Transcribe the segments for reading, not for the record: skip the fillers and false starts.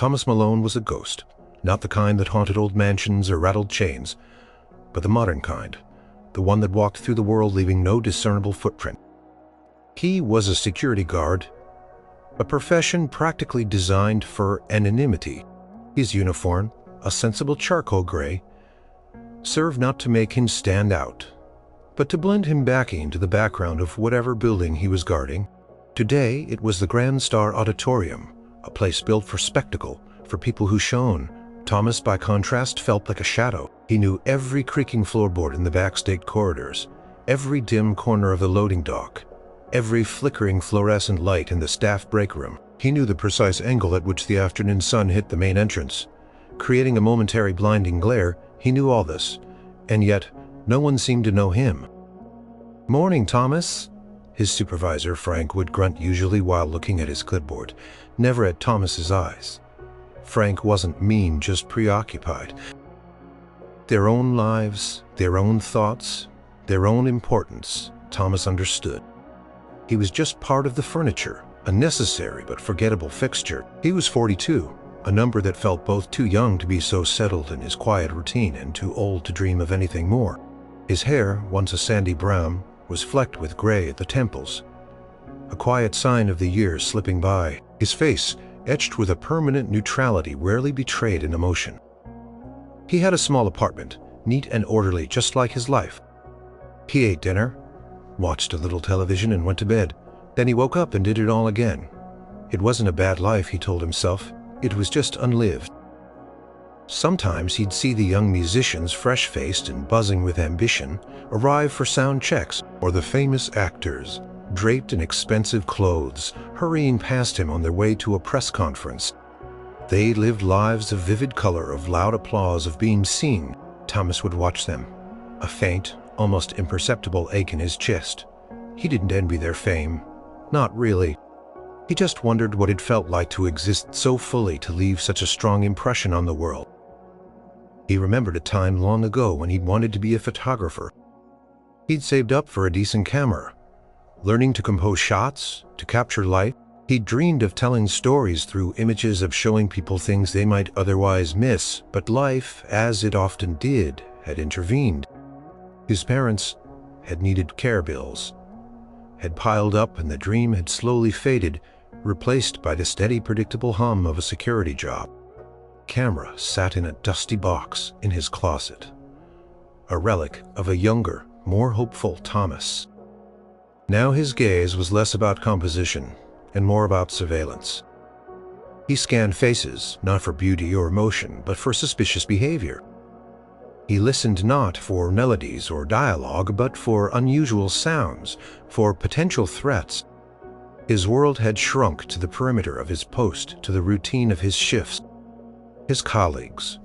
Thomas Malone was a ghost, not the kind that haunted old mansions or rattled chains, but the modern kind, the one that walked through the world leaving no discernible footprint. He was a security guard, a profession practically designed for anonymity. His uniform, a sensible charcoal gray, served not to make him stand out, but to blend him back into the background of whatever building he was guarding. Today, it was the Grand Star Auditorium, a place built for spectacle, for people who shone. Thomas, by contrast, felt like a shadow. He knew every creaking floorboard in the backstage corridors, every dim corner of the loading dock, every flickering fluorescent light in the staff break room. He knew the precise angle at which the afternoon sun hit the main entrance, creating a momentary blinding glare. He knew all this, and yet no one seemed to know him. "Morning, Thomas," his supervisor, Frank, would grunt, usually while looking at his clipboard, never at Thomas's eyes. Frank wasn't mean, just preoccupied. Their own lives, their own thoughts, their own importance, Thomas understood. He was just part of the furniture, a necessary but forgettable fixture. He was 42, a number that felt both too young to be so settled in his quiet routine and too old to dream of anything more. His hair, once a sandy brown, was flecked with gray at the temples, a quiet sign of the years slipping by. His face, etched with a permanent neutrality, rarely betrayed an emotion. He had a small apartment, neat and orderly, just like his life. He ate dinner, watched a little television, and went to bed. Then he woke up and did it all again. It wasn't a bad life, he told himself. It was just unlived. Sometimes he'd see the young musicians, fresh-faced and buzzing with ambition, arrive for sound checks, or the famous actors, draped in expensive clothes, hurrying past him on their way to a press conference. They lived lives of vivid color, of loud applause, of being seen. Thomas would watch them, a faint, almost imperceptible ache in his chest. He didn't envy their fame. Not really. He just wondered what it felt like to exist so fully, to leave such a strong impression on the world. He remembered a time long ago when he'd wanted to be a photographer. He'd saved up for a decent camera, learning to compose shots, to capture light. He'd dreamed of telling stories through images, of showing people things they might otherwise miss, but life, as it often did, had intervened. His parents had needed care bills, had piled up, and the dream had slowly faded, replaced by the steady, predictable hum of a security job. Camera sat in a dusty box in his closet, a relic of a younger, more hopeful Thomas. Now his gaze was less about composition and more about surveillance. He scanned faces, not for beauty or emotion, but for suspicious behavior. He listened not for melodies or dialogue, but for unusual sounds, for potential threats. His world had shrunk to the perimeter of his post, to the routine of his shifts, his colleagues.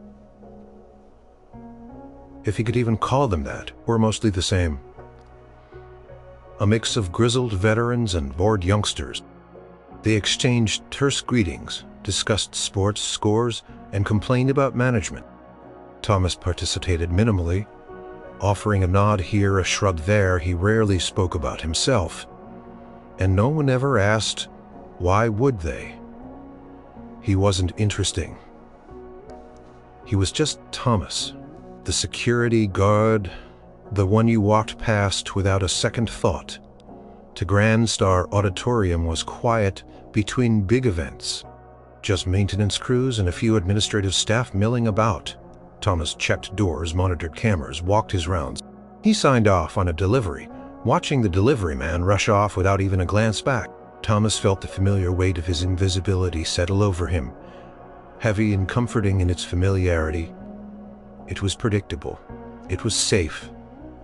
If he could even call them that, were mostly the same. A mix of grizzled veterans and bored youngsters. They exchanged terse greetings, discussed sports scores, and complained about management. Thomas participated minimally, offering a nod here, a shrug there. He rarely spoke about himself, and no one ever asked, why would they? He wasn't interesting. He was just Thomas, the security guard, the one you walked past without a second thought. The Grand Star Auditorium was quiet between big events, just maintenance crews and a few administrative staff milling about. Thomas checked doors, monitored cameras, walked his rounds. He signed off on a delivery, watching the delivery man rush off without even a glance back. Thomas felt the familiar weight of his invisibility settle over him, heavy and comforting in its familiarity. It was predictable. It was safe.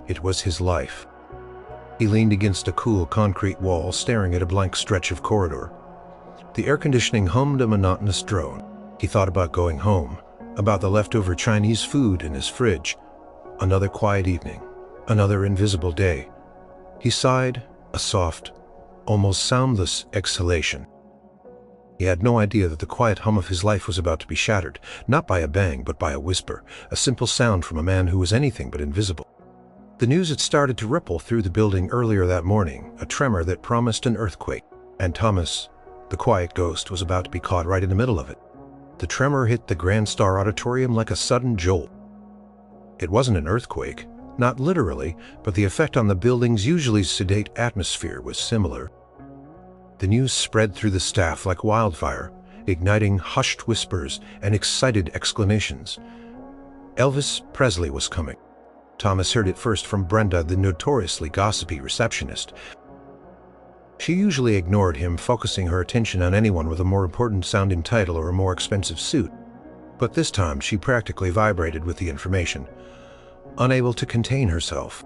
It was his life. He leaned against a cool concrete wall, staring at a blank stretch of corridor. The air conditioning hummed a monotonous drone. He thought about going home, about the leftover Chinese food in his fridge. Another quiet evening, another invisible day. He sighed, a soft, almost soundless exhalation. He had no idea that the quiet hum of his life was about to be shattered, not by a bang, but by a whisper, a simple sound from a man who was anything but invisible. The news had started to ripple through the building earlier that morning, a tremor that promised an earthquake, and Thomas, the quiet ghost, was about to be caught right in the middle of it. The tremor hit the Grand Star Auditorium like a sudden jolt. It wasn't an earthquake, not literally, but the effect on the building's usually sedate atmosphere was similar. The news spread through the staff like wildfire, igniting hushed whispers and excited exclamations. Elvis Presley was coming. Thomas heard it first from Brenda, the notoriously gossipy receptionist. She usually ignored him, focusing her attention on anyone with a more important-sounding title or a more expensive suit. But this time she practically vibrated with the information, unable to contain herself.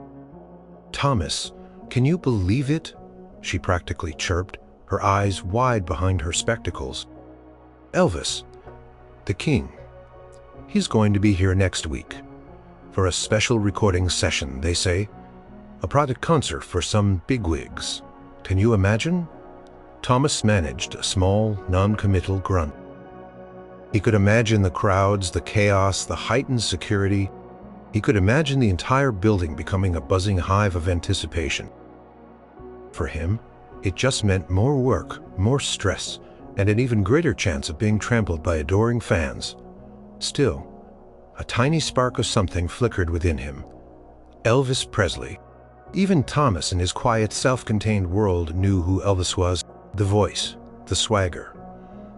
"Thomas, can you believe it?" she practically chirped, her eyes wide behind her spectacles. "Elvis, the king, he's going to be here next week for a special recording session, they say. A private concert for some bigwigs. Can you imagine?" Thomas managed a small, non-committal grunt. He could imagine the crowds, the chaos, the heightened security. He could imagine the entire building becoming a buzzing hive of anticipation. For him, it just meant more work, more stress, and an even greater chance of being trampled by adoring fans. Still, a tiny spark of something flickered within him. Elvis Presley. Even Thomas in his quiet, self-contained world knew who Elvis was. The voice, the swagger,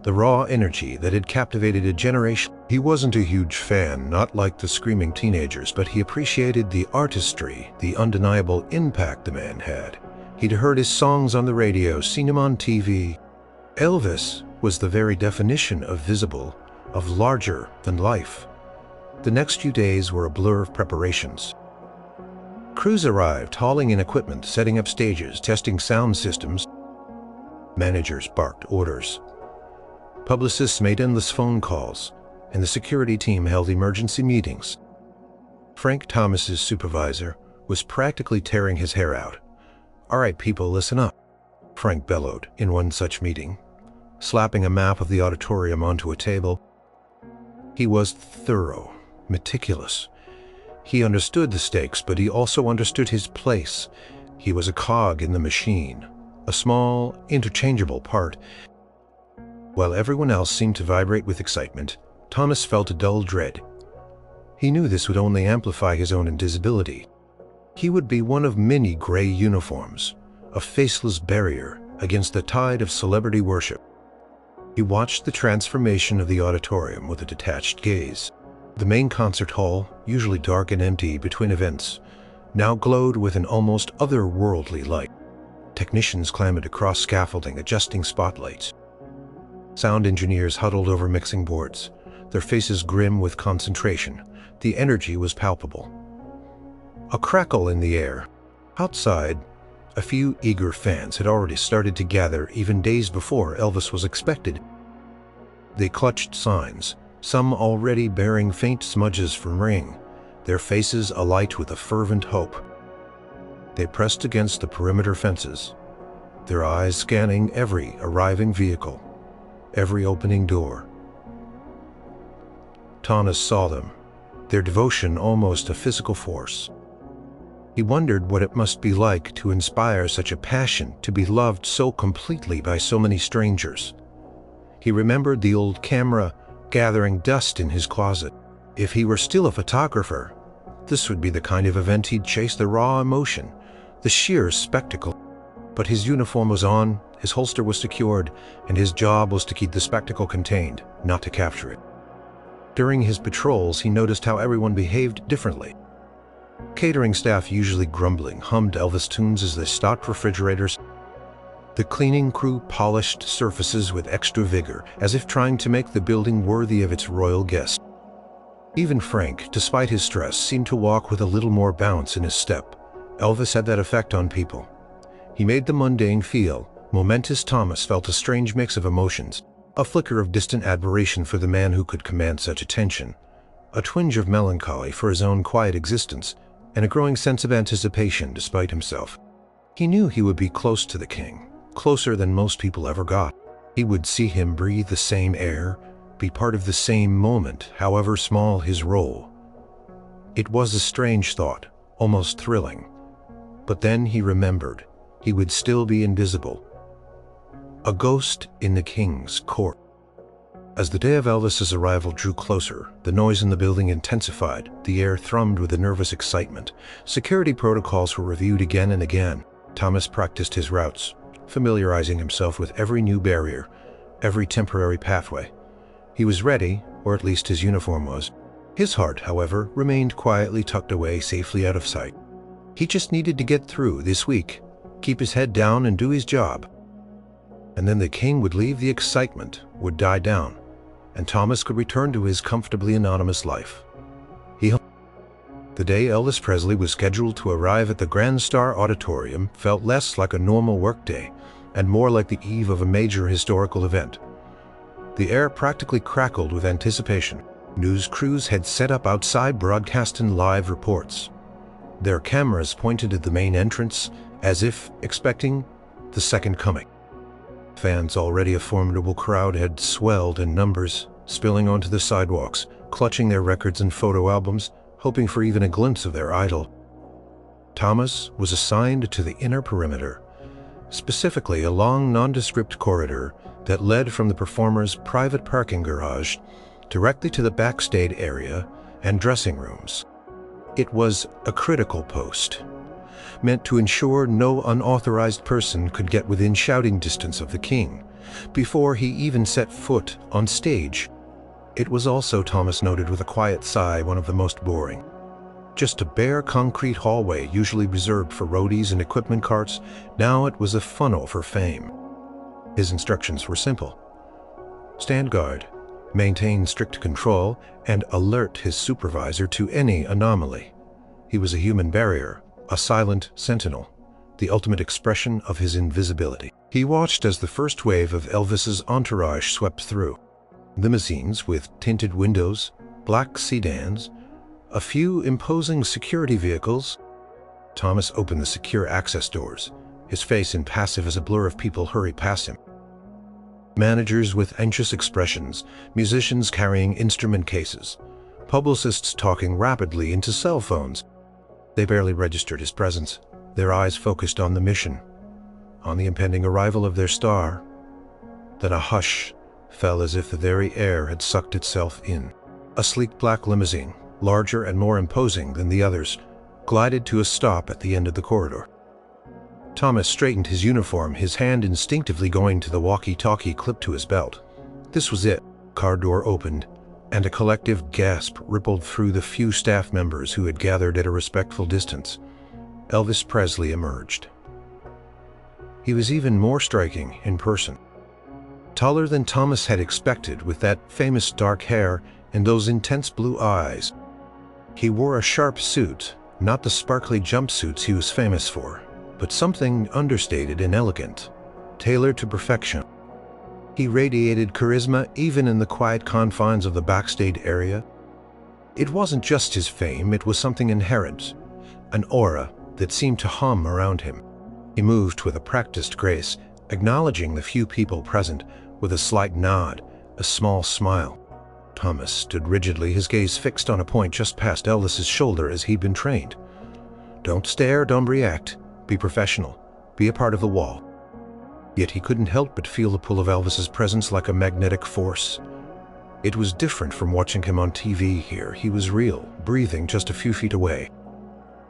the raw energy that had captivated a generation. He wasn't a huge fan, not like the screaming teenagers, but he appreciated the artistry, the undeniable impact the man had. He'd heard his songs on the radio, seen him on TV. Elvis was the very definition of visible, of larger than life. The next few days were a blur of preparations. Crews arrived, hauling in equipment, setting up stages, testing sound systems. Managers barked orders. Publicists made endless phone calls, and the security team held emergency meetings. Frank Thomas's supervisor was practically tearing his hair out. "All right, people, listen up," Frank bellowed in one such meeting, slapping a map of the auditorium onto a table. He was thorough, meticulous. He understood the stakes, but he also understood his place. He was a cog in the machine, a small, interchangeable part. While everyone else seemed to vibrate with excitement, Thomas felt a dull dread. He knew this would only amplify his own invisibility. He would be one of many gray uniforms, a faceless barrier against the tide of celebrity worship. He watched the transformation of the auditorium with a detached gaze. The main concert hall, usually dark and empty between events, now glowed with an almost otherworldly light. Technicians clambered across scaffolding, adjusting spotlights. Sound engineers huddled over mixing boards, their faces grim with concentration. The energy was palpable. A crackle in the air. Outside, a few eager fans had already started to gather even days before Elvis was expected. They clutched signs, some already bearing faint smudges from rain, their faces alight with a fervent hope. They pressed against the perimeter fences, their eyes scanning every arriving vehicle, every opening door. Thomas saw them, their devotion almost a physical force. He wondered what it must be like to inspire such a passion, to be loved so completely by so many strangers. He remembered the old camera gathering dust in his closet. If he were still a photographer, this would be the kind of event he'd chase, the raw emotion, the sheer spectacle. But his uniform was on, his holster was secured, and his job was to keep the spectacle contained, not to capture it. During his patrols, he noticed how everyone behaved differently. Catering staff, usually grumbling, hummed Elvis tunes as they stocked refrigerators. The cleaning crew polished surfaces with extra vigor, as if trying to make the building worthy of its royal guest. Even Frank, despite his stress, seemed to walk with a little more bounce in his step. Elvis had that effect on people. He made the mundane feel momentous. Thomas felt a strange mix of emotions, a flicker of distant admiration for the man who could command such attention, a twinge of melancholy for his own quiet existence, and a growing sense of anticipation despite himself. He knew he would be close to the king, closer than most people ever got. He would see him breathe the same air, be part of the same moment, however small his role. It was a strange thought, almost thrilling. But then he remembered he would still be invisible, a ghost in the king's court. As the day of Elvis's arrival drew closer, the noise in the building intensified. The air thrummed with a nervous excitement. Security protocols were reviewed again and again. Thomas practiced his routes, familiarizing himself with every new barrier, every temporary pathway. He was ready, or at least his uniform was. His heart, however, remained quietly tucked away, safely out of sight. He just needed to get through this week, keep his head down and do his job. And then the king would leave, the excitement would die down, and Thomas could return to his comfortably anonymous life. The day Elvis Presley was scheduled to arrive at the Grand Star Auditorium felt less like a normal workday and more like the eve of a major historical event. The air practically crackled with anticipation. News crews had set up outside broadcasting live reports. Their cameras pointed at the main entrance as if expecting the second coming. Fans, already a formidable crowd, had swelled in numbers, spilling onto the sidewalks, clutching their records and photo albums, hoping for even a glimpse of their idol. Thomas was assigned to the inner perimeter, specifically a long nondescript corridor that led from the performer's private parking garage directly to the backstage area and dressing rooms. It was a critical post, meant to ensure no unauthorized person could get within shouting distance of the king before he even set foot on stage. It was also, Thomas noted with a quiet sigh, one of the most boring. Just a bare concrete hallway usually reserved for roadies and equipment carts. Now it was a funnel for fame. His instructions were simple. Stand guard, maintain strict control, and alert his supervisor to any anomaly. He was a human barrier, a silent sentinel, the ultimate expression of his invisibility. He watched as the first wave of Elvis's entourage swept through. Limousines with tinted windows, black sedans, a few imposing security vehicles. Thomas opened the secure access doors, his face impassive as a blur of people hurried past him. Managers with anxious expressions, musicians carrying instrument cases, publicists talking rapidly into cell phones. They barely registered his presence, their eyes focused on the mission, on the impending arrival of their star. Then a hush fell as if the very air had sucked itself in. A sleek black limousine, larger and more imposing than the others, glided to a stop at the end of the corridor. Thomas straightened his uniform, his hand instinctively going to the walkie-talkie clipped to his belt. This was it. Car door opened, and a collective gasp rippled through the few staff members who had gathered at a respectful distance. Elvis Presley emerged. He was even more striking in person. Taller than Thomas had expected, with that famous dark hair and those intense blue eyes. He wore a sharp suit, not the sparkly jumpsuits he was famous for, but something understated and elegant, tailored to perfection. He radiated charisma even in the quiet confines of the backstage area. It wasn't just his fame, it was something inherent, an aura that seemed to hum around him. He moved with a practiced grace, acknowledging the few people present with a slight nod, a small smile. Thomas stood rigidly, his gaze fixed on a point just past Elvis's shoulder as he'd been trained. Don't stare, don't react, be professional, be a part of the wall. Yet he couldn't help but feel the pull of Elvis's presence like a magnetic force. It was different from watching him on TV here. He was real, breathing just a few feet away.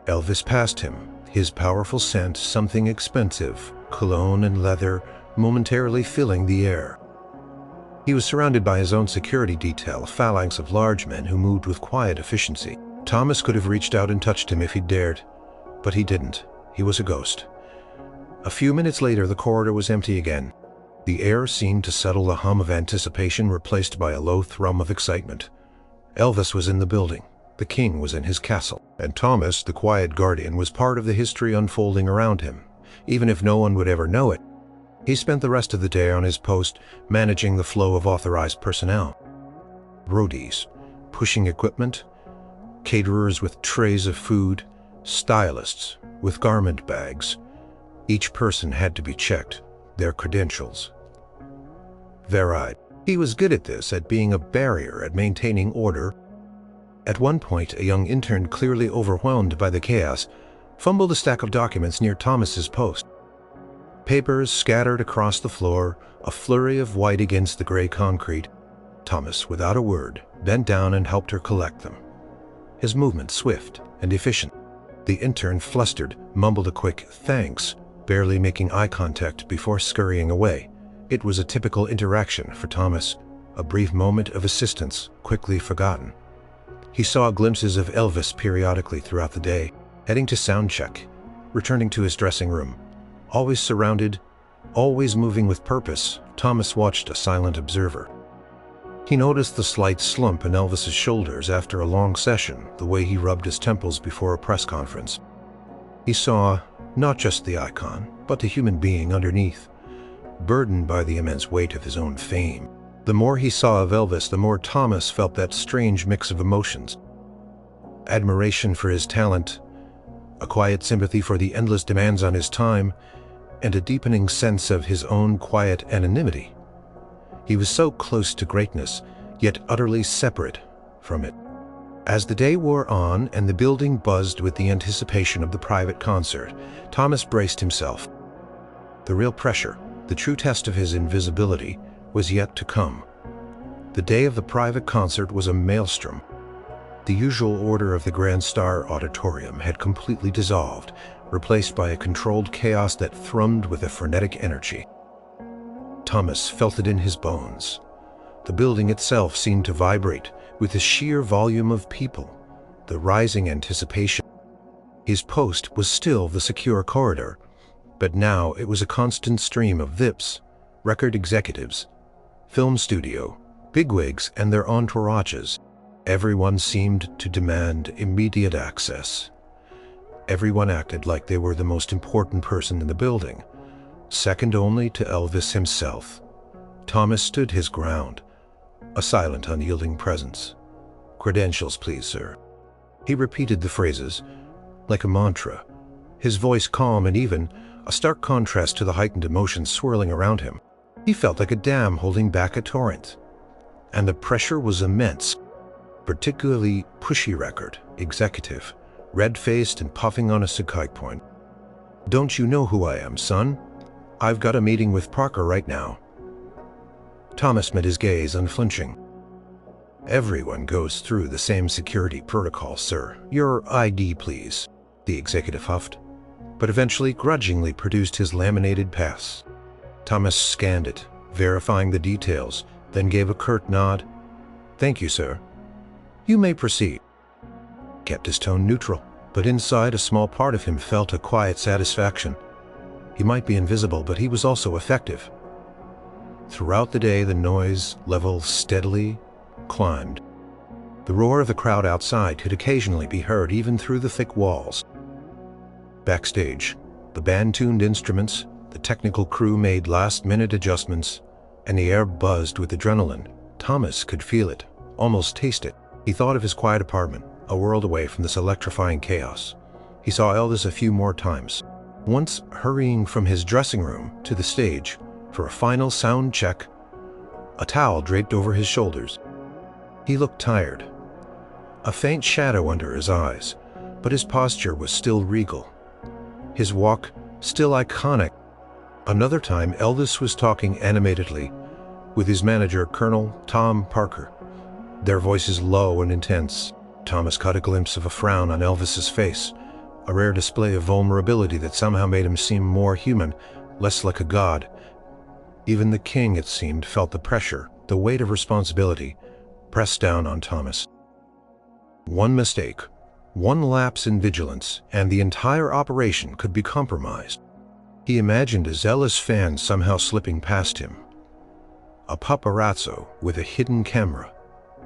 Elvis passed him, his powerful scent, something expensive, cologne and leather, momentarily filling the air. He was surrounded by his own security detail, a phalanx of large men who moved with quiet efficiency. Thomas could have reached out and touched him if he'd dared, but he didn't. He was a ghost. A few minutes later, the corridor was empty again. The air seemed to settle, the hum of anticipation replaced by a low thrum of excitement. Elvis was in the building. The king was in his castle. And Thomas, the quiet guardian, was part of the history unfolding around him, even if no one would ever know it. He spent the rest of the day on his post, managing the flow of authorized personnel. Roadies, pushing equipment, caterers with trays of food, stylists with garment bags. Each person had to be checked, their credentials verified. He was good at this, at being a barrier, at maintaining order. At one point, a young intern, clearly overwhelmed by the chaos, fumbled a stack of documents near Thomas's post. Papers scattered across the floor, a flurry of white against the gray concrete. Thomas, without a word, bent down and helped her collect them. His movement swift and efficient. The intern, flustered, mumbled a quick thanks, barely making eye contact before scurrying away. It was a typical interaction for Thomas, a brief moment of assistance, quickly forgotten. He saw glimpses of Elvis periodically throughout the day, heading to sound check, returning to his dressing room. Always surrounded, always moving with purpose, Thomas watched, a silent observer. He noticed the slight slump in Elvis's shoulders after a long session, the way he rubbed his temples before a press conference. He saw not just the icon, but the human being underneath, burdened by the immense weight of his own fame. The more he saw of Elvis, the more Thomas felt that strange mix of emotions. Admiration for his talent, a quiet sympathy for the endless demands on his time, and a deepening sense of his own quiet anonymity. He was so close to greatness, yet utterly separate from it. As the day wore on and the building buzzed with the anticipation of the private concert, Thomas braced himself. The real pressure, the true test of his invisibility, was yet to come. The day of the private concert was a maelstrom. The usual order of the Grand Star Auditorium had completely dissolved, replaced by a controlled chaos that thrummed with a frenetic energy. Thomas felt it in his bones. The building itself seemed to vibrate with the sheer volume of people, the rising anticipation. His post was still the secure corridor, but now it was a constant stream of VIPs, record executives, film studio, bigwigs, and their entourages. Everyone seemed to demand immediate access. Everyone acted like they were the most important person in the building, second only to Elvis himself. Thomas stood his ground, a silent, unyielding presence. "Credentials, please, sir." He repeated the phrases like a mantra, his voice calm and even, a stark contrast to the heightened emotions swirling around him. He felt like a dam holding back a torrent. And the pressure was immense, particularly pushy record, executive, red-faced and puffing on a cigar point. "Don't you know who I am, son? I've got a meeting with Parker right now." Thomas met his gaze, unflinching. "Everyone goes through the same security protocol, sir. Your ID, please," the executive huffed, but eventually grudgingly produced his laminated pass. Thomas scanned it, verifying the details, then gave a curt nod. "Thank you, sir. You may proceed." Kept his tone neutral, but inside a small part of him felt a quiet satisfaction. He might be invisible, but he was also effective. Throughout the day, the noise level steadily climbed. The roar of the crowd outside could occasionally be heard even through the thick walls. Backstage, the band tuned instruments, the technical crew made last-minute adjustments, and the air buzzed with adrenaline. Thomas could feel it, almost taste it. He thought of his quiet apartment, a world away from this electrifying chaos. He saw Elvis a few more times, once hurrying from his dressing room to the stage for a final sound check, a towel draped over his shoulders. He looked tired, a faint shadow under his eyes, but his posture was still regal. His walk still iconic. Another time, Elvis was talking animatedly with his manager, Colonel Tom Parker, their voices low and intense. Thomas caught a glimpse of a frown on Elvis's face, a rare display of vulnerability that somehow made him seem more human, less like a god. Even the king, it seemed, felt the pressure, the weight of responsibility, pressed down on Thomas. One mistake, one lapse in vigilance, and the entire operation could be compromised. He imagined a zealous fan somehow slipping past him, a paparazzo with a hidden camera,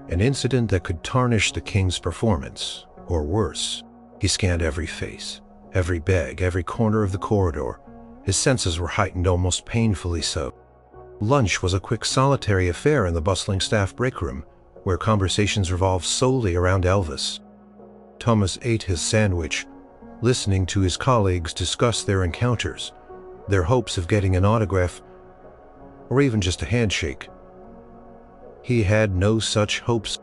an incident that could tarnish the king's performance, or worse. He scanned every face, every bag, every corner of the corridor. His senses were heightened, almost painfully so. Lunch was a quick, solitary affair in the bustling staff break room, where conversations revolved solely around Elvis. Thomas ate his sandwich, listening to his colleagues discuss their encounters, their hopes of getting an autograph, or even just a handshake. He had no such hopes.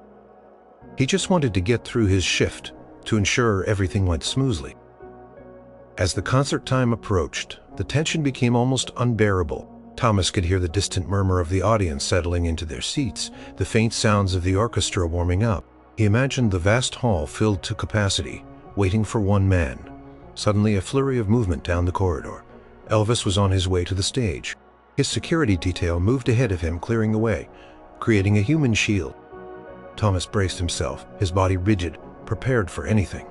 He just wanted to get through his shift, to ensure everything went smoothly. As the concert time approached, the tension became almost unbearable. Thomas could hear the distant murmur of the audience settling into their seats, the faint sounds of the orchestra warming up. He imagined the vast hall filled to capacity, waiting for one man. Suddenly, a flurry of movement down the corridor. Elvis was on his way to the stage. His security detail moved ahead of him, clearing the way, creating a human shield. Thomas braced himself, his body rigid, prepared for anything.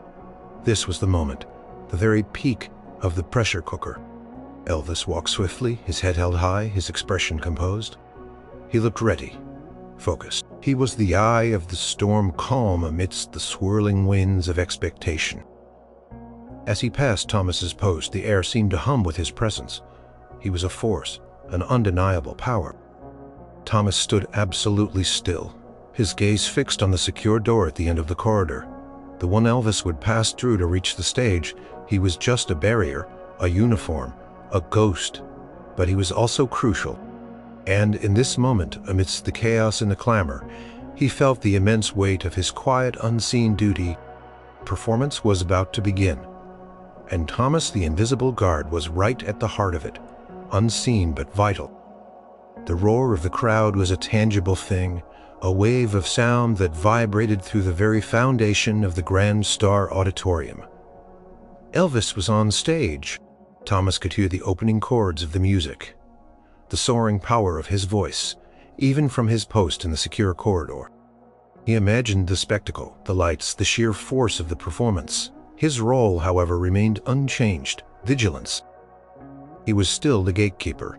This was the moment, the very peak of the pressure cooker. Elvis walked swiftly, his head held high, his expression composed. He looked ready, focused. He was the eye of the storm, calm amidst the swirling winds of expectation. As he passed Thomas's post, the air seemed to hum with his presence. He was a force, an undeniable power. Thomas stood absolutely still, his gaze fixed on the secure door at the end of the corridor. The one Elvis would pass through to reach the stage. He was just a barrier, a uniform, a ghost, but he was also crucial. And in this moment, amidst the chaos and the clamor, he felt the immense weight of his quiet, unseen duty. Performance was about to begin, and Thomas, the invisible guard, was right at the heart of it, unseen but vital. The roar of the crowd was a tangible thing, a wave of sound that vibrated through the very foundation of the Grand Star Auditorium. Elvis was on stage. Thomas could hear the opening chords of the music, the soaring power of his voice, even from his post in the secure corridor. He imagined the spectacle, the lights, the sheer force of the performance. His role, however, remained unchanged: vigilance. He was still the gatekeeper,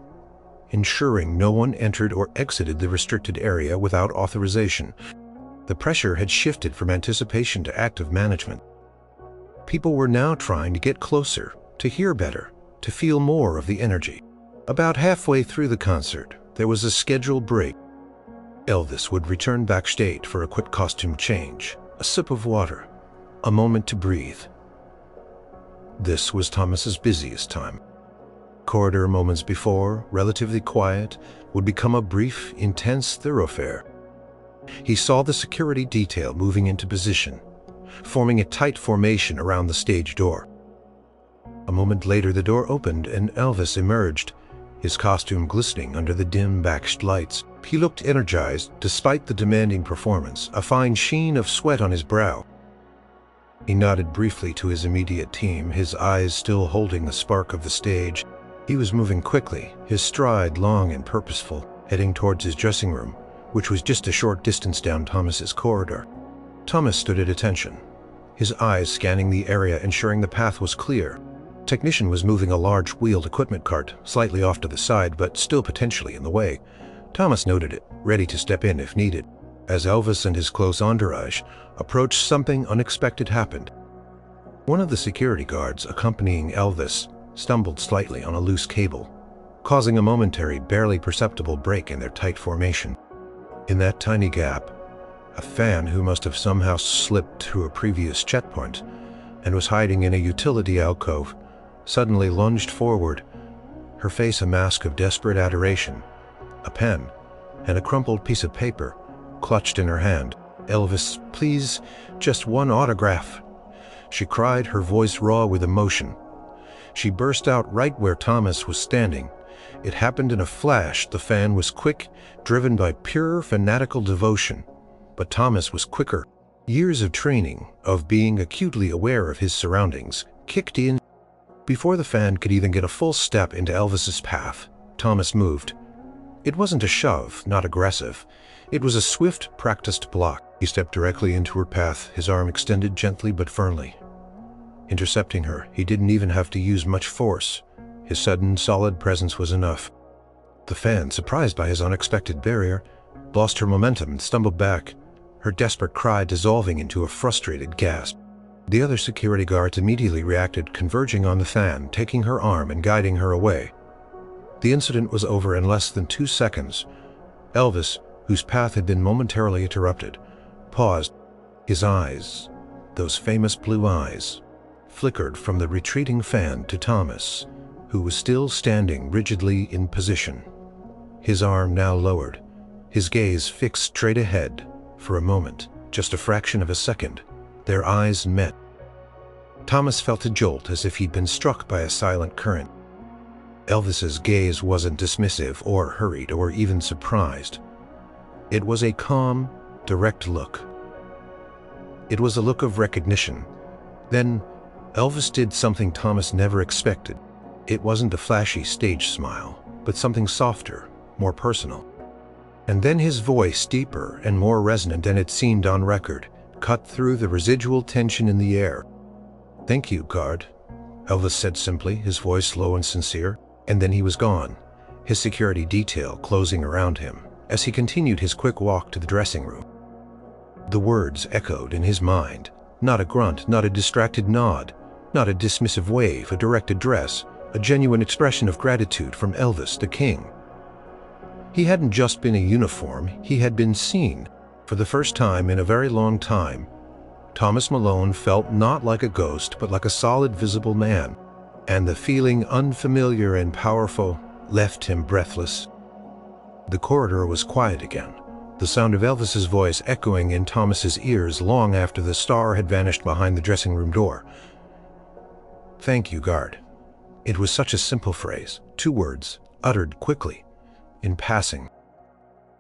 ensuring no one entered or exited the restricted area without authorization. The pressure had shifted from anticipation to active management. People were now trying to get closer, to hear better, to feel more of the energy. About halfway through the concert, there was a scheduled break. Elvis would return backstage for a quick costume change, a sip of water, a moment to breathe. This was Thomas's busiest time. Corridor moments before, relatively quiet, would become a brief, intense thoroughfare. He saw the security detail moving into position, forming a tight formation around the stage door. A moment later, the door opened and Elvis emerged, his costume glistening under the dim backlights. He looked energized despite the demanding performance, a fine sheen of sweat on his brow. He nodded briefly to his immediate team, his eyes still holding the spark of the stage. He was moving quickly, his stride long and purposeful, heading towards his dressing room, which was just a short distance down Thomas's corridor. Thomas stood at attention, his eyes scanning the area, ensuring the path was clear. A technician was moving a large wheeled equipment cart, slightly off to the side, but still potentially in the way. Thomas noted it, ready to step in if needed. As Elvis and his close entourage approached, something unexpected happened. One of the security guards accompanying Elvis stumbled slightly on a loose cable, causing a momentary, barely perceptible break in their tight formation. In that tiny gap, a fan who must have somehow slipped through a previous checkpoint and was hiding in a utility alcove suddenly lunged forward, her face a mask of desperate adoration, a pen and a crumpled piece of paper clutched in her hand. "Elvis, please, just one autograph," she cried, her voice raw with emotion. She burst out right where Thomas was standing. It happened in a flash. The fan was quick, driven by pure fanatical devotion. But Thomas was quicker. Years of training, of being acutely aware of his surroundings, kicked in. Before the fan could even get a full step into Elvis's path, Thomas moved. It wasn't a shove, not aggressive. It was a swift, practiced block. He stepped directly into her path, his arm extended gently but firmly. Intercepting her, he didn't even have to use much force. His sudden, solid presence was enough. The fan, surprised by his unexpected barrier, lost her momentum and stumbled back, her desperate cry dissolving into a frustrated gasp. The other security guards immediately reacted, converging on the fan, taking her arm and guiding her away. The incident was over in less than 2 seconds. Elvis, whose path had been momentarily interrupted, paused. His eyes, those famous blue eyes, flickered from the retreating fan to Thomas, who was still standing rigidly in position. His arm now lowered, his gaze fixed straight ahead. For a moment, just a fraction of a second, their eyes met. Thomas felt a jolt as if he'd been struck by a silent current. Elvis's gaze wasn't dismissive or hurried or even surprised. It was a calm, direct look. It was a look of recognition. Then, Elvis did something Thomas never expected. It wasn't a flashy stage smile, but something softer, more personal. And then his voice, deeper and more resonant than it seemed on record, cut through the residual tension in the air. "Thank you, guard," Elvis said simply, his voice low and sincere, and then he was gone, his security detail closing around him as he continued his quick walk to the dressing room. The words echoed in his mind, not a grunt, not a distracted nod, not a dismissive wave, a direct address, a genuine expression of gratitude from Elvis the King. He hadn't just been a uniform, he had been seen. For the first time in a very long time, Thomas Malone felt not like a ghost, but like a solid, visible man, and the feeling, unfamiliar and powerful, left him breathless. The corridor was quiet again, the sound of Elvis's voice echoing in Thomas's ears long after the star had vanished behind the dressing room door. "Thank you, guard." It was such a simple phrase, 2 words, uttered quickly, in passing.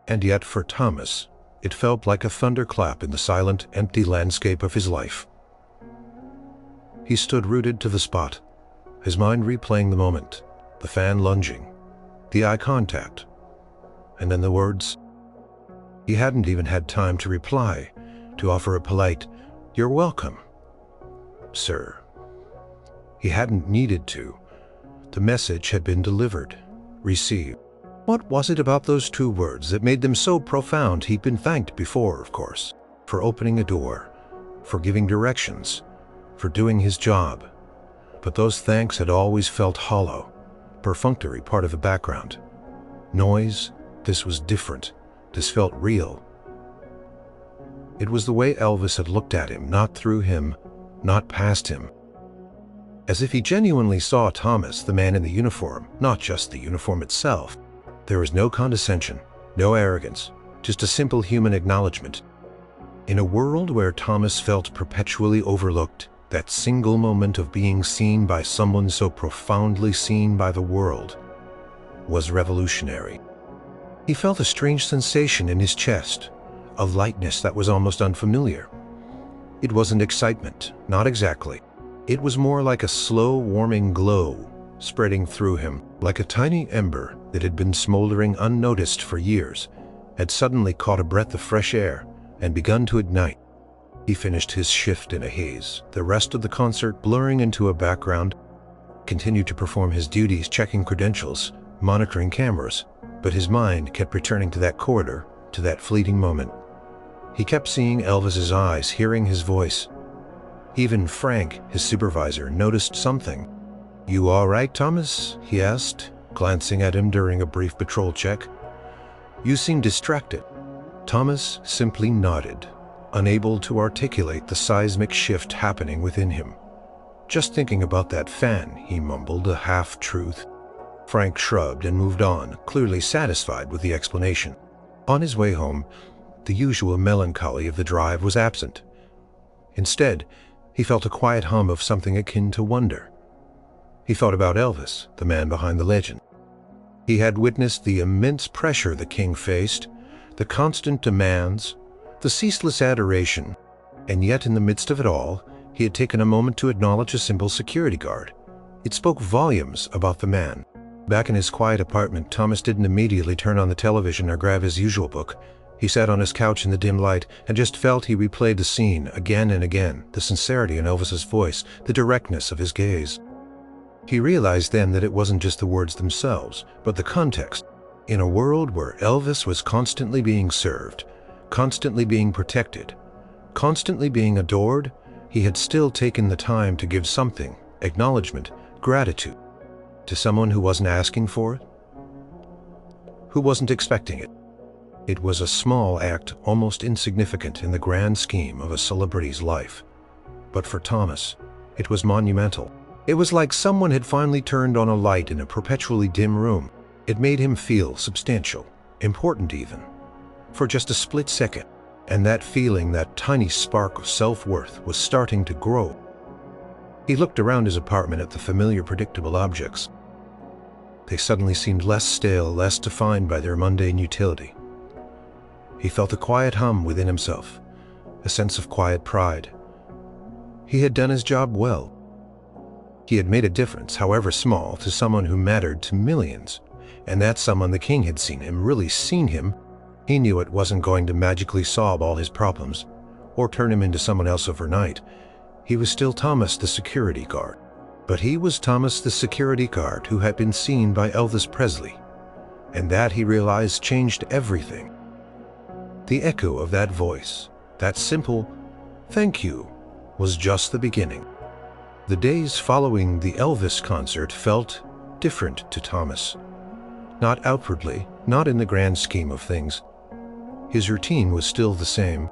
And yet for Thomas, it felt like a thunderclap in the silent, empty landscape of his life. He stood rooted to the spot, his mind replaying the moment, the fan lunging, the eye contact, and then the words. He hadn't even had time to reply, to offer a polite, "You're welcome, sir." He hadn't needed to. The message had been delivered, received. What was it about those 2 words that made them so profound? He'd been thanked before, of course, for opening a door, for giving directions, for doing his job. But those thanks had always felt hollow, perfunctory, part of the background. Noise, this was different. This felt real. It was the way Elvis had looked at him, not through him, not past him. As if he genuinely saw Thomas, the man in the uniform, not just the uniform itself. There was no condescension, no arrogance, just a simple human acknowledgement. In a world where Thomas felt perpetually overlooked, that single moment of being seen by someone so profoundly seen by the world was revolutionary. He felt a strange sensation in his chest, a lightness that was almost unfamiliar. It wasn't excitement, not exactly. It was more like a slow, warming glow spreading through him, like a tiny ember that had been smoldering unnoticed for years, had suddenly caught a breath of fresh air and begun to ignite. He finished his shift in a haze, the rest of the concert blurring into a background, continued to perform his duties, checking credentials, monitoring cameras, but his mind kept returning to that corridor, to that fleeting moment. He kept seeing Elvis's eyes, hearing his voice. Even Frank, his supervisor, noticed something. "You all right, Thomas?" he asked, glancing at him during a brief patrol check. "You seem distracted." Thomas simply nodded, unable to articulate the seismic shift happening within him. "Just thinking about that fan," he mumbled, a half-truth. Frank shrugged and moved on, clearly satisfied with the explanation. On his way home, the usual melancholy of the drive was absent. Instead, he felt a quiet hum of something akin to wonder. He thought about Elvis, the man behind the legend. He had witnessed the immense pressure the king faced, the constant demands, the ceaseless adoration, and yet in the midst of it all, he had taken a moment to acknowledge a simple security guard. It spoke volumes about the man. Back in his quiet apartment, Thomas didn't immediately turn on the television or grab his usual book. He sat on his couch in the dim light and just felt he replayed the scene again and again, the sincerity in Elvis's voice, the directness of his gaze. He realized then that it wasn't just the words themselves, but the context. In a world where Elvis was constantly being served, constantly being protected, constantly being adored, he had still taken the time to give something, acknowledgement, gratitude, to someone who wasn't asking for it, who wasn't expecting it. It was a small act, almost insignificant in the grand scheme of a celebrity's life. But for Thomas, it was monumental. It was like someone had finally turned on a light in a perpetually dim room. It made him feel substantial, important even, for just a split second. And that feeling, that tiny spark of self-worth, was starting to grow. He looked around his apartment at the familiar, predictable objects. They suddenly seemed less stale, less defined by their mundane utility. He felt a quiet hum within himself, a sense of quiet pride. He had done his job well. He had made a difference, however small, to someone who mattered to millions. And that someone, the king, had seen him, really seen him. He knew it wasn't going to magically solve all his problems, or turn him into someone else overnight. He was still Thomas the security guard. But he was Thomas the security guard who had been seen by Elvis Presley. And that, he realized, changed everything. The echo of that voice, that simple "thank you," was just the beginning. The days following the Elvis concert felt different to Thomas. Not outwardly, not in the grand scheme of things. His routine was still the same.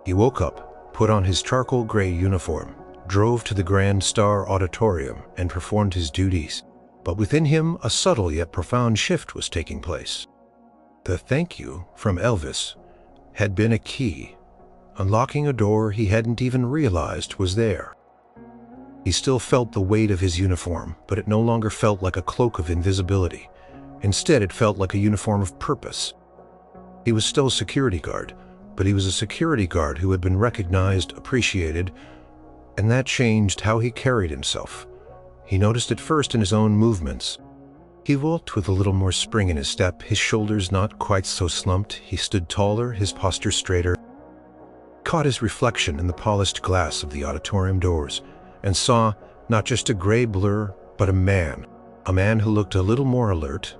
He woke up, put on his charcoal gray uniform, drove to the Grand Star Auditorium, and performed his duties. But within him, a subtle yet profound shift was taking place. The thank you from Elvis had been a key, unlocking a door he hadn't even realized was there. He still felt the weight of his uniform, but it no longer felt like a cloak of invisibility. Instead, it felt like a uniform of purpose. He was still a security guard, but he was a security guard who had been recognized, appreciated, and that changed how he carried himself. He noticed it first in his own movements. He walked with a little more spring in his step, his shoulders not quite so slumped. He stood taller, his posture straighter. Caught his reflection in the polished glass of the auditorium doors, and saw not just a gray blur, but a man who looked a little more alert,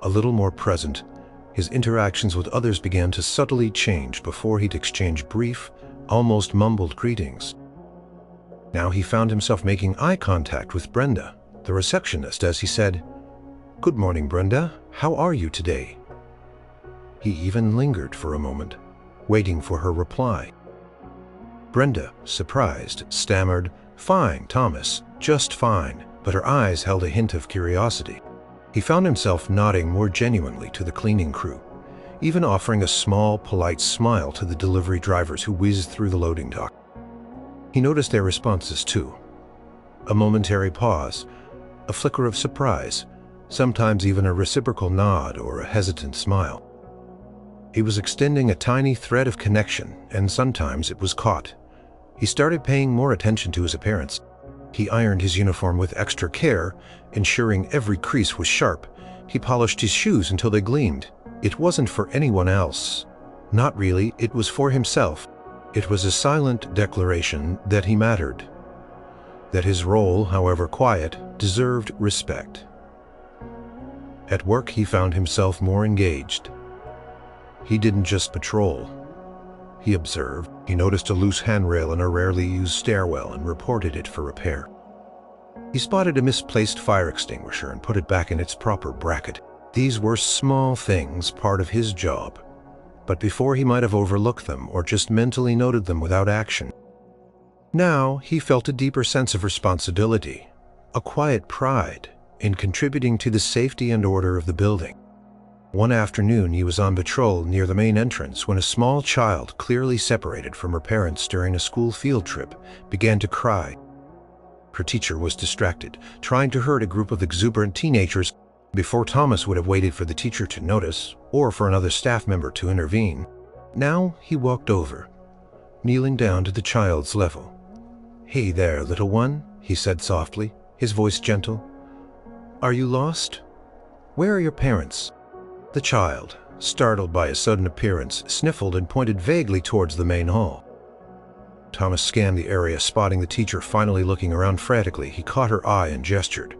a little more present. His interactions with others began to subtly change. Before, he'd exchange brief, almost mumbled greetings. Now he found himself making eye contact with Brenda, the receptionist, as he said, "Good morning, Brenda. How are you today?" He even lingered for a moment, waiting for her reply. Brenda, surprised, stammered, "Fine, Thomas, just fine," but her eyes held a hint of curiosity. He found himself nodding more genuinely to the cleaning crew, even offering a small, polite smile to the delivery drivers who whizzed through the loading dock. He noticed their responses too. A momentary pause, a flicker of surprise, sometimes even a reciprocal nod or a hesitant smile. He was extending a tiny thread of connection, and sometimes it was caught. He started paying more attention to his appearance. He ironed his uniform with extra care, ensuring every crease was sharp. He polished his shoes until they gleamed. It wasn't for anyone else. Not really, it was for himself. It was a silent declaration that he mattered, that his role, however quiet, deserved respect. At work, he found himself more engaged. He didn't just patrol. He observed. He noticed a loose handrail in a rarely used stairwell and reported it for repair. He spotted a misplaced fire extinguisher and put it back in its proper bracket. These were small things, part of his job. But before, he might have overlooked them or just mentally noted them without action. Now he felt a deeper sense of responsibility, a quiet pride in contributing to the safety and order of the building. One afternoon, he was on patrol near the main entrance when a small child, clearly separated from her parents during a school field trip, began to cry. Her teacher was distracted, trying to herd a group of exuberant teenagers. Before, Thomas would have waited for the teacher to notice or for another staff member to intervene. Now he walked over, kneeling down to the child's level. "Hey there, little one," he said softly, his voice gentle. "Are you lost? Where are your parents?" The child, startled by his sudden appearance, sniffled and pointed vaguely towards the main hall. Thomas scanned the area, spotting the teacher finally looking around frantically. He caught her eye and gestured.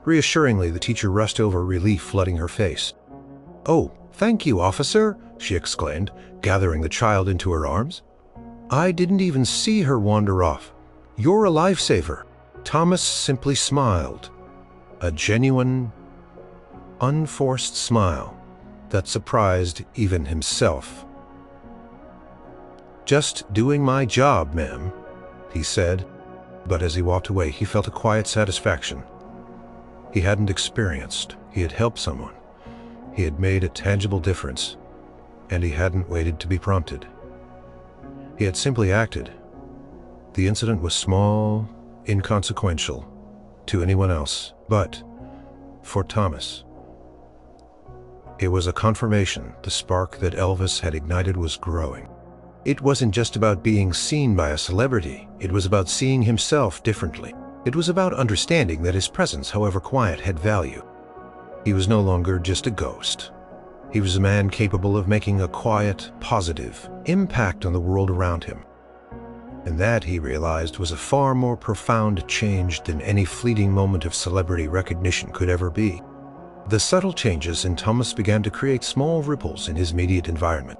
Reassuringly, the teacher rushed over, relief flooding her face. "Oh, thank you, officer," she exclaimed, gathering the child into her arms. "I didn't even see her wander off. You're a lifesaver." Thomas simply smiled, a genuine, unforced smile that surprised even himself. "Just doing my job, ma'am," he said, but as he walked away, he felt a quiet satisfaction. He hadn't experienced, he had helped someone. He had made a tangible difference, and he hadn't waited to be prompted. He had simply acted. The incident was small, inconsequential to anyone else, but for Thomas. It was a confirmation the spark that Elvis had ignited was growing. It wasn't just about being seen by a celebrity, it was about seeing himself differently. It was about understanding that his presence, however quiet, had value. He was no longer just a ghost. He was a man capable of making a quiet, positive impact on the world around him. And that, he realized, was a far more profound change than any fleeting moment of celebrity recognition could ever be. The subtle changes in Thomas began to create small ripples in his immediate environment.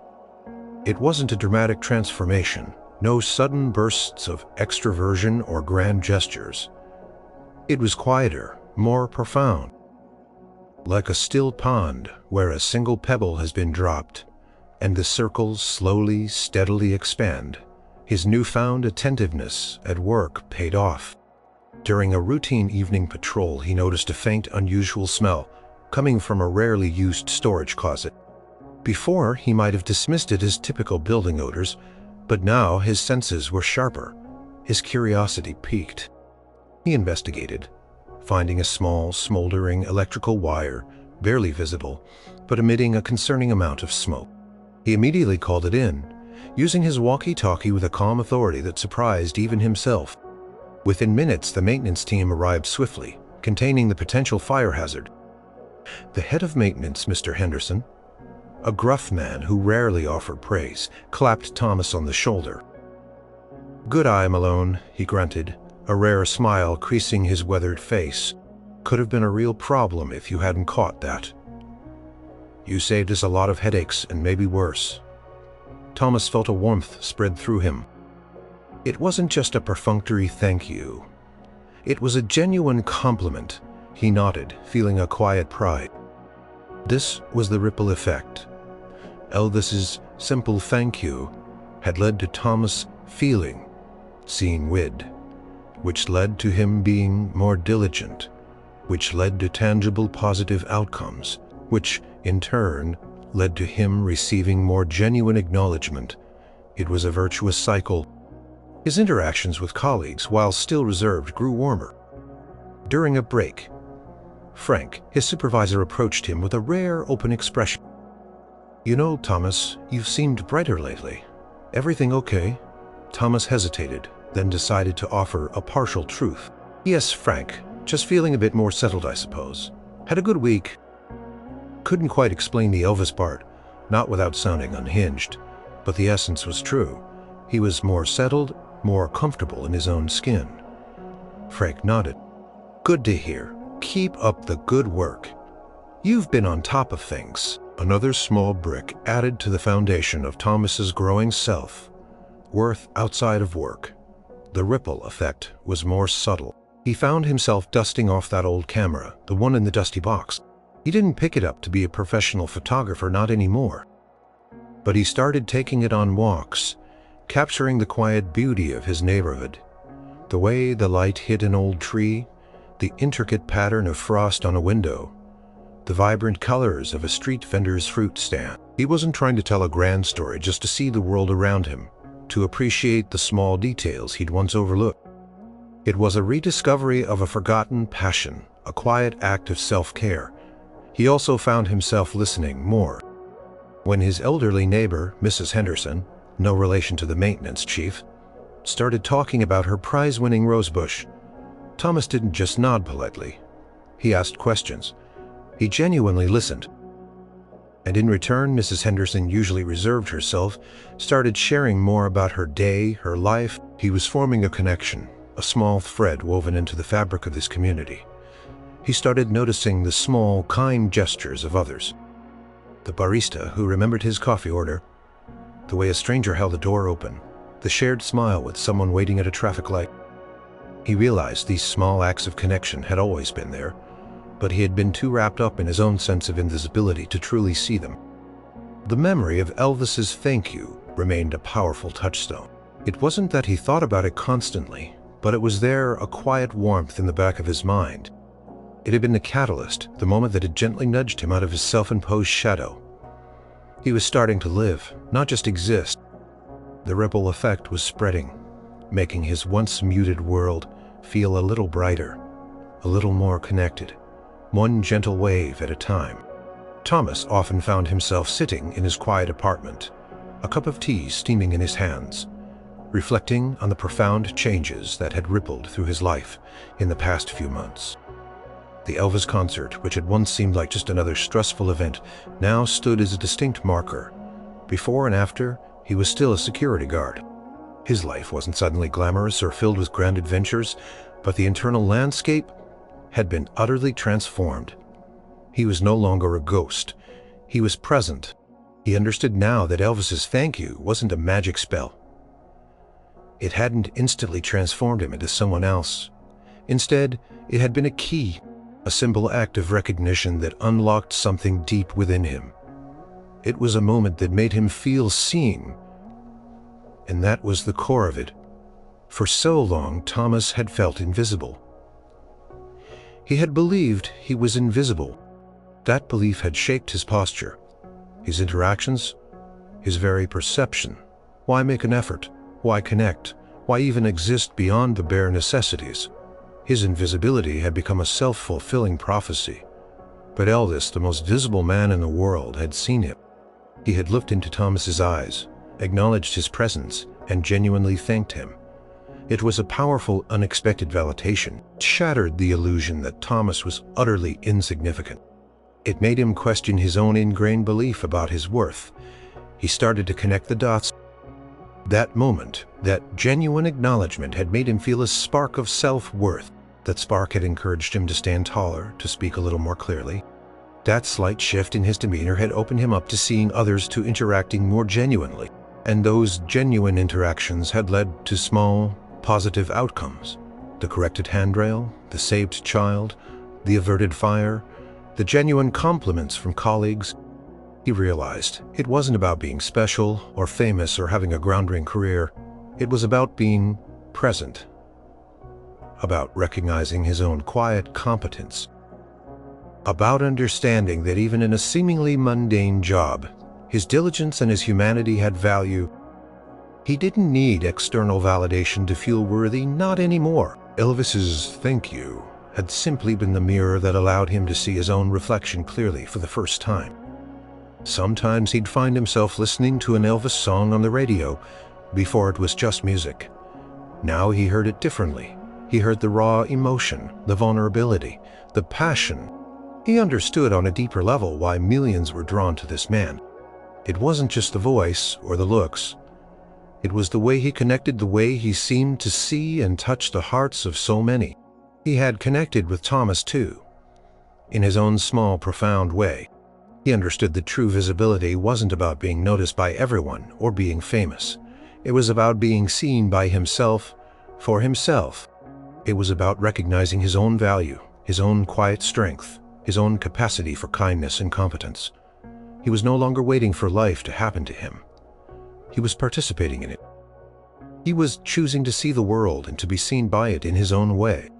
It wasn't a dramatic transformation, no sudden bursts of extroversion or grand gestures. It was quieter, more profound. Like a still pond where a single pebble has been dropped, and the circles slowly, steadily expand, his newfound attentiveness at work paid off. During a routine evening patrol, he noticed a faint, unusual smell coming from a rarely used storage closet. Before, he might have dismissed it as typical building odors, but now his senses were sharper. His curiosity piqued. He investigated, finding a small, smoldering electrical wire, barely visible, but emitting a concerning amount of smoke. He immediately called it in, using his walkie-talkie with a calm authority that surprised even himself. Within minutes, the maintenance team arrived swiftly, containing the potential fire hazard. The head of maintenance, Mr. Henderson, a gruff man who rarely offered praise, clapped Thomas on the shoulder. "Good eye, Malone," he grunted, a rare smile creasing his weathered face. "Could have been a real problem if you hadn't caught that. You saved us a lot of headaches and maybe worse." Thomas felt a warmth spread through him. It wasn't just a perfunctory thank you. It was a genuine compliment. He nodded, feeling a quiet pride. This was the ripple effect. Elvis's simple thank you had led to Thomas feeling, seeing with, which led to him being more diligent, which led to tangible positive outcomes, which, in turn, led to him receiving more genuine acknowledgement. It was a virtuous cycle. His interactions with colleagues, while still reserved, grew warmer. During a break, Frank, his supervisor, approached him with a rare, open expression. "You know, Thomas, you've seemed brighter lately. Everything okay?" Thomas hesitated, then decided to offer a partial truth. "Yes, Frank, just feeling a bit more settled, I suppose. Had a good week." Couldn't quite explain the Elvis part, not without sounding unhinged, but the essence was true. He was more settled, more comfortable in his own skin. Frank nodded. "Good to hear. Keep up the good work. You've been on top of things." Another small brick added to the foundation of Thomas's growing self-worth outside of work. The ripple effect was more subtle. He found himself dusting off that old camera, the one in the dusty box. He didn't pick it up to be a professional photographer, not anymore. But he started taking it on walks, capturing the quiet beauty of his neighborhood. The way the light hit an old tree, the intricate pattern of frost on a window, the vibrant colors of a street vendor's fruit stand. He wasn't trying to tell a grand story, just to see the world around him, to appreciate the small details he'd once overlooked. It was a rediscovery of a forgotten passion, a quiet act of self-care. He also found himself listening more. When his elderly neighbor, Mrs. Henderson, no relation to the maintenance chief, started talking about her prize-winning rosebush, Thomas didn't just nod politely. He asked questions. He genuinely listened. And in return, Mrs. Henderson, usually reserved herself, started sharing more about her day, her life. He was forming a connection, a small thread woven into the fabric of this community. He started noticing the small, kind gestures of others. The barista who remembered his coffee order, the way a stranger held the door open, the shared smile with someone waiting at a traffic light. He realized these small acts of connection had always been there, but he had been too wrapped up in his own sense of invisibility to truly see them. The memory of Elvis's thank you remained a powerful touchstone. It wasn't that he thought about it constantly, but it was there, a quiet warmth in the back of his mind. It had been the catalyst, the moment that had gently nudged him out of his self-imposed shadow. He was starting to live, not just exist. The ripple effect was spreading, making his once muted world feel a little brighter, a little more connected. one gentle wave at a time. Thomas often found himself sitting in his quiet apartment, a cup of tea steaming in his hands, reflecting on the profound changes that had rippled through his life in the past few months. The Elvis concert, which had once seemed like just another stressful event, now stood as a distinct marker. Before and after, he was still a security guard. His life wasn't suddenly glamorous or filled with grand adventures, but the internal landscape had been utterly transformed. He was no longer a ghost. He was present. He understood now that Elvis's thank you wasn't a magic spell. It hadn't instantly transformed him into someone else. Instead, it had been a key, a simple act of recognition that unlocked something deep within him. It was a moment that made him feel seen, and that was the core of it. For so long, Thomas had felt invisible. He had believed he was invisible. That belief had shaped his posture, his interactions, his very perception. Why make an effort? Why connect? Why even exist beyond the bare necessities? His invisibility had become a self-fulfilling prophecy. But Elvis, the most visible man in the world, had seen him. He had looked into Thomas's eyes, acknowledged his presence, and genuinely thanked him. It was a powerful, unexpected validation. It shattered the illusion that Thomas was utterly insignificant. It made him question his own ingrained belief about his worth. He started to connect the dots. That moment, that genuine acknowledgement, had made him feel a spark of self-worth. That spark had encouraged him to stand taller, to speak a little more clearly. That slight shift in his demeanor had opened him up to seeing others, to interacting more genuinely. And those genuine interactions had led to small, positive outcomes. The corrected handrail, the saved child, the averted fire, the genuine compliments from colleagues. He realized it wasn't about being special or famous or having a groundbreaking career. It was about being present, about recognizing his own quiet competence, about understanding that even in a seemingly mundane job, his diligence and his humanity had value. He didn't need external validation to feel worthy, not anymore. Elvis's thank you had simply been the mirror that allowed him to see his own reflection clearly for the first time. Sometimes he'd find himself listening to an Elvis song on the radio. Before, it was just music. Now he heard it differently. He heard the raw emotion, the vulnerability, the passion. He understood on a deeper level why millions were drawn to this man. It wasn't just the voice or the looks. It was the way he connected, the way he seemed to see and touch the hearts of so many. He had connected with Thomas too, in his own small, profound way. He understood that true visibility wasn't about being noticed by everyone or being famous. It was about being seen by himself, for himself. It was about recognizing his own value, his own quiet strength, his own capacity for kindness and competence. He was no longer waiting for life to happen to him. He was participating in it. He was choosing to see the world and to be seen by it in his own way.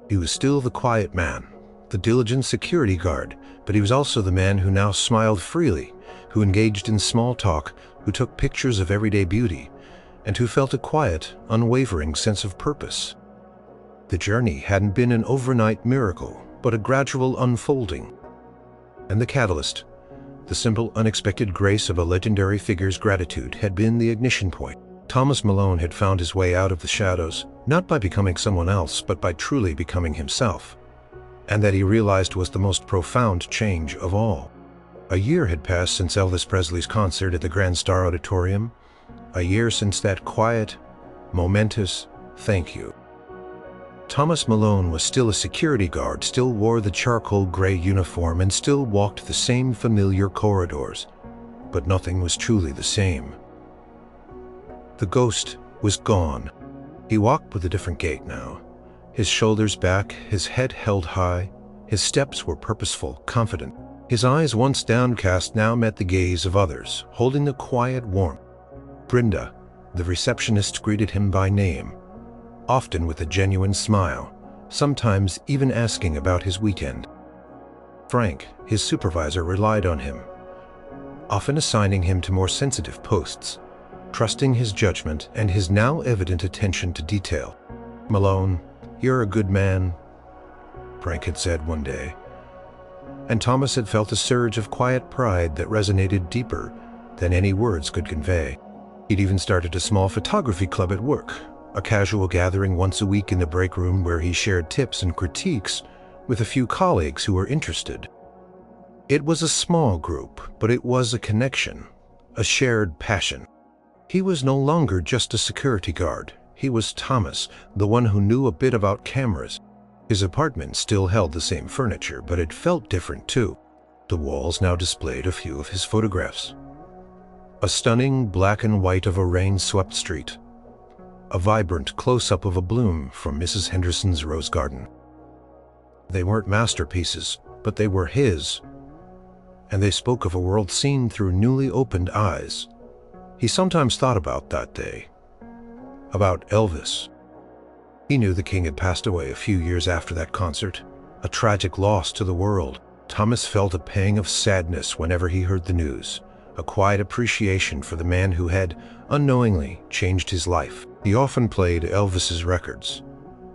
He was still the quiet man, the diligent security guard, but he was also the man who now smiled freely, who engaged in small talk, who took pictures of everyday beauty, and who felt a quiet, unwavering sense of purpose. The journey hadn't been an overnight miracle, but a gradual unfolding. And the catalyst, the simple, unexpected grace of a legendary figure's gratitude, had been the ignition point. Thomas Malone had found his way out of the shadows, not by becoming someone else, but by truly becoming himself. And that he realized was the most profound change of all. A year had passed since Elvis Presley's concert at the Grand Star Auditorium. A year since that quiet, momentous thank you. Thomas Malone was still a security guard, still wore the charcoal gray uniform, and still walked the same familiar corridors. But nothing was truly the same. The ghost was gone. He walked with a different gait now. His shoulders back, his head held high. His steps were purposeful, confident. His eyes, once downcast, now met the gaze of others, holding the quiet warmth. Brenda, the receptionist, greeted him by name, often with a genuine smile, sometimes even asking about his weekend. Frank, his supervisor, relied on him, often assigning him to more sensitive posts, trusting his judgment and his now evident attention to detail. "Malone, you're a good man," Frank had said one day. and Thomas had felt a surge of quiet pride that resonated deeper than any words could convey. He'd even started a small photography club at work, a casual gathering once a week in the break room where he shared tips and critiques with a few colleagues who were interested. It was a small group, but it was a connection, a shared passion. He was no longer just a security guard. He was Thomas, the one who knew a bit about cameras. His apartment still held the same furniture, but it felt different too. The walls now displayed a few of his photographs. A stunning black and white of a rain-swept street. A vibrant close-up of a bloom from Mrs. Henderson's rose garden. They weren't masterpieces, but they were his, and they spoke of a world seen through newly opened eyes. He sometimes thought about that day, about Elvis. He knew the king had passed away a few years after that concert, a tragic loss to the world. Thomas felt a pang of sadness whenever he heard the news, a quiet appreciation for the man who had, unknowingly, changed his life. He often played Elvis's records,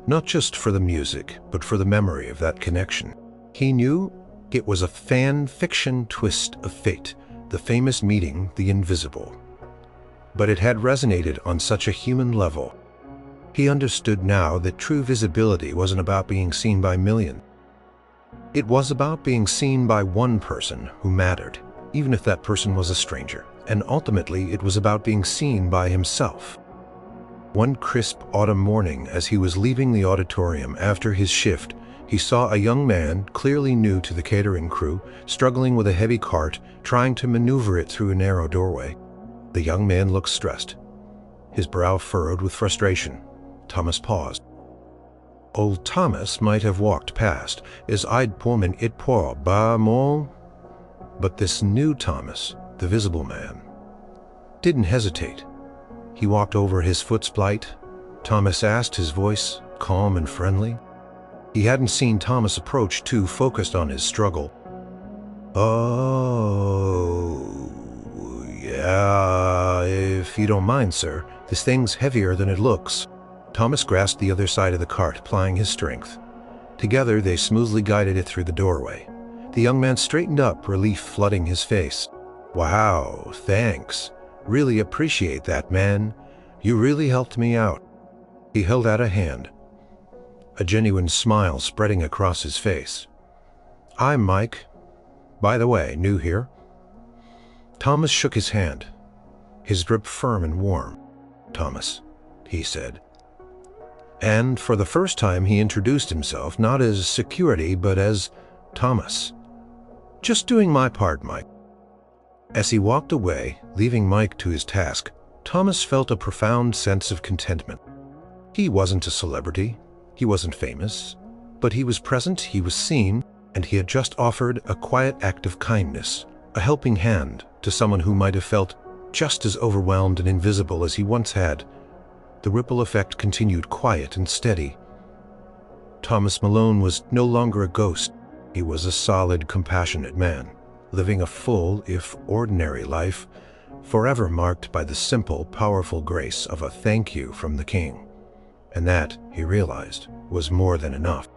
not just for the music, but for the memory of that connection. He knew it was a fan fiction twist of fate, the famous meeting the invisible. But it had resonated on such a human level. He understood now that true visibility wasn't about being seen by millions. It was about being seen by one person who mattered, even if that person was a stranger. And ultimately, it was about being seen by himself. One crisp autumn morning, as he was leaving the auditorium after his shift, he saw a young man, clearly new to the catering crew, struggling with a heavy cart, trying to maneuver it through a narrow doorway. The young man looked stressed, his brow furrowed with frustration. Thomas paused. Old Thomas might have walked past, his eyed pomen it pour ba mon, but this new Thomas, the visible man, didn't hesitate. He walked over his foot's plight. Thomas asked, his voice calm and friendly. He hadn't seen Thomas approach too focused on his struggle. Oh, yeah, if you don't mind, sir. This thing's heavier than it looks. Thomas grasped the other side of the cart, applying his strength. Together, they smoothly guided it through the doorway. The young man straightened up, relief flooding his face. Wow, thanks. Really appreciate that, man. You really helped me out. He held out a hand, a genuine smile spreading across his face. I'm Mike. By the way, new here. Thomas shook his hand, his grip firm and warm. Thomas, he said. And for the first time he introduced himself not as security but as Thomas. Just doing my part, Mike. As he walked away, leaving Mike to his task, Thomas felt a profound sense of contentment. He wasn't a celebrity, he wasn't famous, but he was present, he was seen, and he had just offered a quiet act of kindness, a helping hand to someone who might have felt just as overwhelmed and invisible as he once had. The ripple effect continued quiet and steady. Thomas Malone was no longer a ghost. He was a solid, compassionate man, living a full, if ordinary life, forever marked by the simple, powerful grace of a thank you from the king. And that, he realized, was more than enough.